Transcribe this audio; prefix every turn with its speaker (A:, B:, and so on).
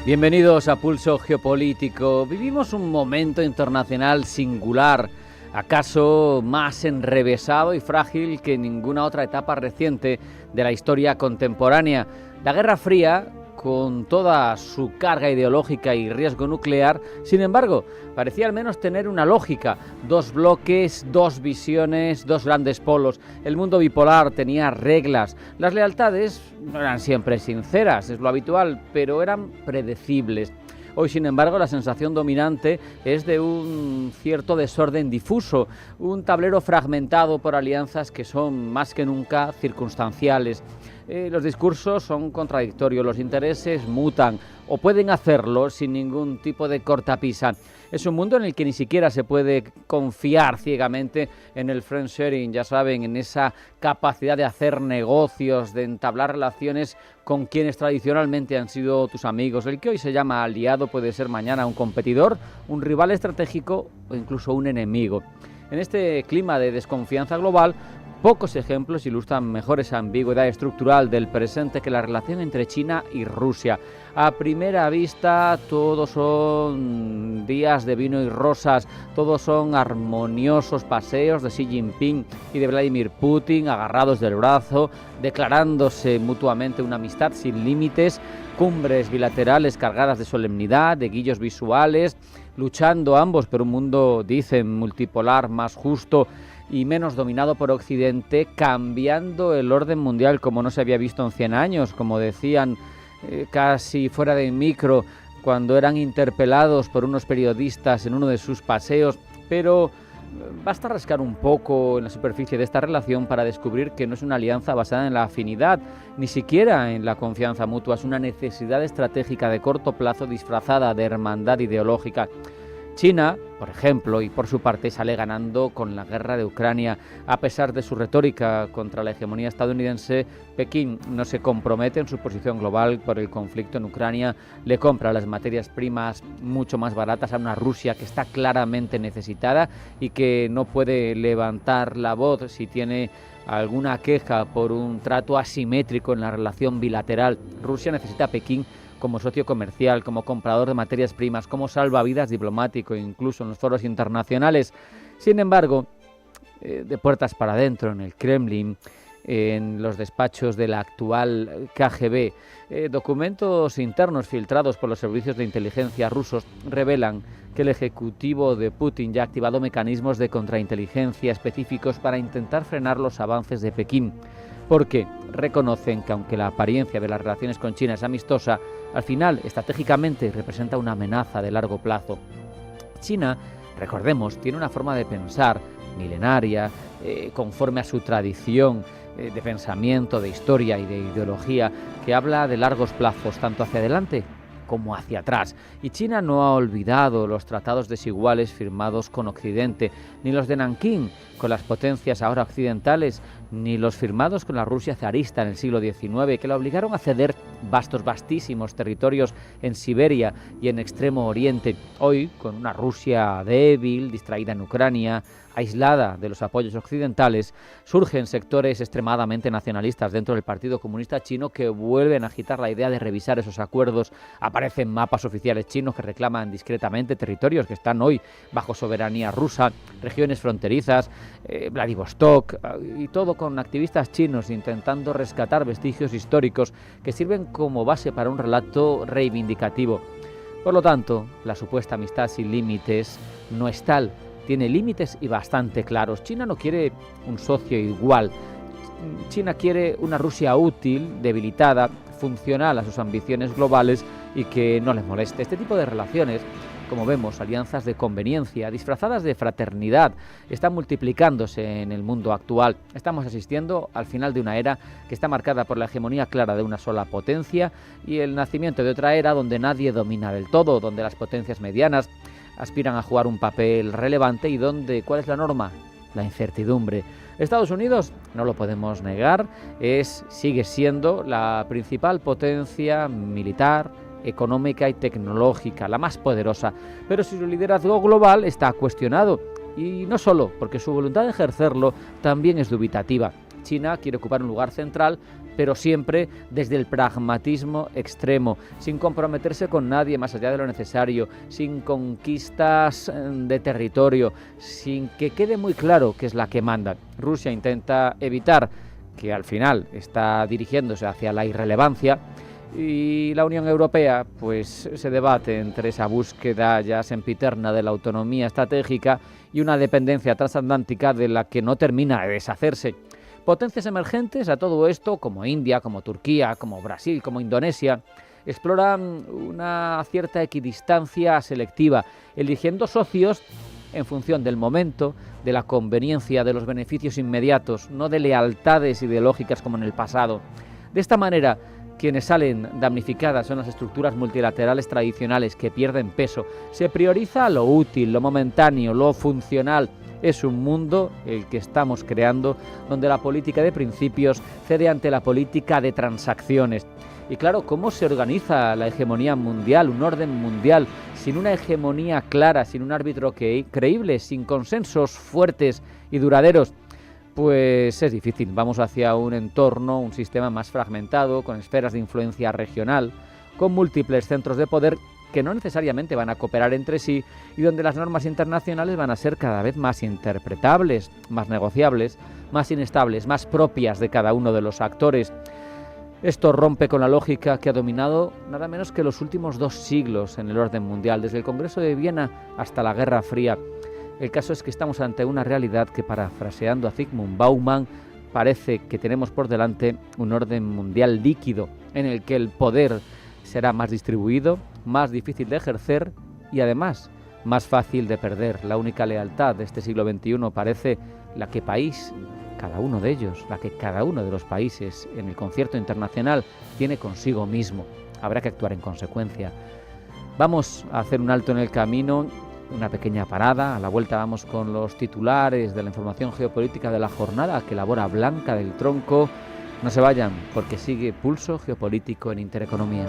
A: Bienvenidos a Pulso Geopolítico. Vivimos un momento internacional singular, acaso más enrevesado y frágil que ninguna otra etapa reciente de la historia contemporánea. La Guerra Fría, con toda su carga ideológica y riesgo nuclear, sin embargo, parecía al menos tener una lógica. Dos bloques, dos visiones, dos grandes polos. El mundo bipolar tenía reglas. Las lealtades no eran siempre sinceras, es lo habitual, pero eran predecibles. Hoy, sin embargo, la sensación dominante es de un cierto desorden difuso, un tablero fragmentado por alianzas que son más que nunca circunstanciales. Los discursos son contradictorios, los intereses mutan o pueden hacerlo sin ningún tipo de cortapisa. Es un mundo en el que ni siquiera se puede confiar ciegamente en el friend sharing, ya saben, en esa capacidad de hacer negocios, de entablar relaciones con quienes tradicionalmente han sido tus amigos. El que hoy se llama aliado puede ser mañana un competidor, un rival estratégico o incluso un enemigo. En este clima de desconfianza global, pocos ejemplos ilustran mejor esa ambigüedad estructural del presente que la relación entre China y Rusia. A primera vista, todos son días de vino y rosas, todos son armoniosos paseos de Xi Jinping y de Vladimir Putin, agarrados del brazo, declarándose mutuamente una amistad sin límites, cumbres bilaterales cargadas de solemnidad, de guiños visuales, luchando ambos por un mundo, dicen, multipolar, más justo y menos dominado por Occidente, cambiando el orden mundial como no se había visto en 100 años, como decían casi fuera de micro cuando eran interpelados por unos periodistas en uno de sus paseos, pero basta rascar un poco en la superficie de esta relación para descubrir que no es una alianza basada en la afinidad, ni siquiera en la confianza mutua, es una necesidad estratégica de corto plazo disfrazada de hermandad ideológica. China, por ejemplo, y por su parte sale ganando con la guerra de Ucrania. A pesar de su retórica contra la hegemonía estadounidense, Pekín no se compromete en su posición global por el conflicto en Ucrania, le compra las materias primas mucho más baratas a una Rusia que está claramente necesitada y que no puede levantar la voz si tiene alguna queja por un trato asimétrico en la relación bilateral. Rusia necesita a Pekín como socio comercial, como comprador de materias primas, como salvavidas diplomático, incluso en los foros internacionales. Sin embargo, de puertas para adentro, en el Kremlin, en los despachos de la actual KGB, documentos internos filtrados por los servicios de inteligencia rusos revelan que el ejecutivo de Putin ya ha activado mecanismos de contrainteligencia específicos para intentar frenar los avances de Pekín, porque reconocen que aunque la apariencia de las relaciones con China es amistosa, al final, estratégicamente, representa una amenaza de largo plazo. China, recordemos, tiene una forma de pensar milenaria, conforme a su tradición de pensamiento, de historia y de ideología, que habla de largos plazos, tanto hacia adelante como hacia atrás. Y China no ha olvidado los tratados desiguales firmados con Occidente, ni los de Nankín con las potencias ahora occidentales, ni los firmados con la Rusia zarista en el siglo XIX, que la obligaron a ceder vastísimos territorios en Siberia y en Extremo Oriente. Hoy, con una Rusia débil, distraída en Ucrania, aislada de los apoyos occidentales, surgen sectores extremadamente nacionalistas dentro del Partido Comunista Chino que vuelven a agitar la idea de revisar esos acuerdos. Aparecen mapas oficiales chinos que reclaman discretamente territorios que están hoy bajo soberanía rusa, regiones fronterizas, Vladivostok, y todo con activistas chinos intentando rescatar vestigios históricos que sirven como base para un relato reivindicativo. Por lo tanto, la supuesta amistad sin límites no es tal. Tiene límites y bastante claros. China no quiere un socio igual. China quiere una Rusia útil, debilitada, funcional a sus ambiciones globales y que no les moleste. Este tipo de relaciones, como vemos, alianzas de conveniencia, disfrazadas de fraternidad, están multiplicándose en el mundo actual. Estamos asistiendo al final de una era que está marcada por la hegemonía clara de una sola potencia y el nacimiento de otra era donde nadie domina del todo, donde las potencias medianas aspiran a jugar un papel relevante y donde, ¿cuál es la norma? La incertidumbre. Estados Unidos, no lo podemos negar, sigue siendo la principal potencia militar, económica y tecnológica, la más poderosa, pero su liderazgo global está cuestionado, y no solo porque su voluntad de ejercerlo también es dubitativa. China quiere ocupar un lugar central, pero siempre desde el pragmatismo extremo, sin comprometerse con nadie más allá de lo necesario, sin conquistas de territorio, sin que quede muy claro qué es la que manda. Rusia intenta evitar, que al final está dirigiéndose hacia la irrelevancia, y la Unión Europea pues se debate entre esa búsqueda ya sempiterna de la autonomía estratégica y una dependencia transatlántica de la que no termina de deshacerse. Potencias emergentes a todo esto, como India, como Turquía, como Brasil, como Indonesia, exploran una cierta equidistancia selectiva, eligiendo socios en función del momento, de la conveniencia, de los beneficios inmediatos, no de lealtades ideológicas como en el pasado. De esta manera, quienes salen damnificadas son las estructuras multilaterales tradicionales que pierden peso. Se prioriza lo útil, lo momentáneo, lo funcional. Es un mundo el que estamos creando donde la política de principios cede ante la política de transacciones. Y claro, ¿cómo se organiza la hegemonía mundial, un orden mundial, sin una hegemonía clara, sin un árbitro creíble, sin consensos fuertes y duraderos? Pues es difícil. Vamos hacia un entorno, un sistema más fragmentado, con esferas de influencia regional, con múltiples centros de poder que no necesariamente van a cooperar entre sí y donde las normas internacionales van a ser cada vez más interpretables, más negociables, más inestables, más propias de cada uno de los actores. Esto rompe con la lógica que ha dominado nada menos que los últimos 2 siglos en el orden mundial, desde el Congreso de Viena hasta la Guerra Fría. El caso es que estamos ante una realidad que, parafraseando a Zygmunt Bauman, parece que tenemos por delante un orden mundial líquido en el que el poder será más distribuido, más difícil de ejercer y además más fácil de perder. La única lealtad de este siglo XXI parece la que cada uno de ellos, la que cada uno de los países en el concierto internacional tiene consigo mismo. Habrá que actuar en consecuencia. Vamos a hacer un alto en el camino, una pequeña parada. A la vuelta vamos con los titulares de la información geopolítica de la jornada que elabora Blanca del Tronco. No se vayan, porque sigue Pulso Geopolítico en Intereconomía.